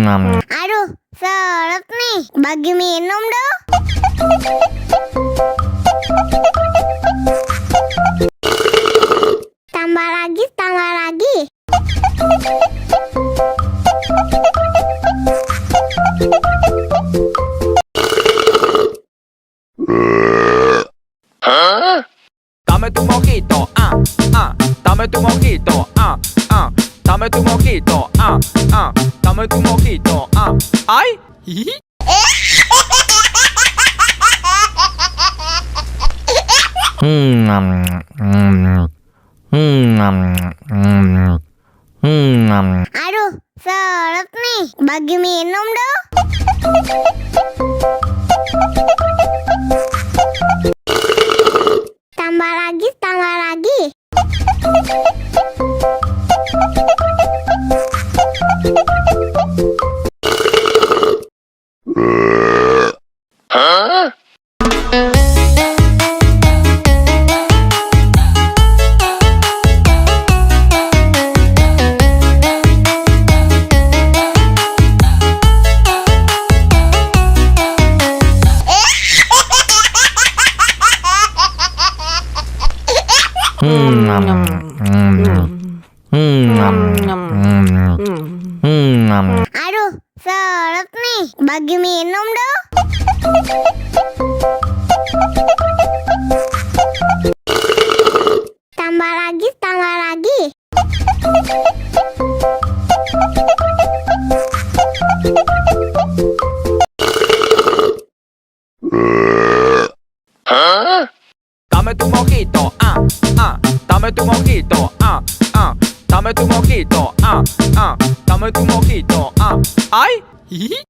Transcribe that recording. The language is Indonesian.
Aduh, seret nih. Bagi minum dong. Tambah lagi, tambah lagi. Dame tu mojito, dame tu mojito, dame tu mojito, dame tu mojito, ay, hihi. Aduh, seret nih. Bagi minum dong. Tambah lagi, tambah lagi. Aduh, seret nih. Bagi minum dong. Tambah lagi, tambah lagi. Dame tu mojito, dame tu mojito, dame tu mojito, dame tu mojito, ay, hihi.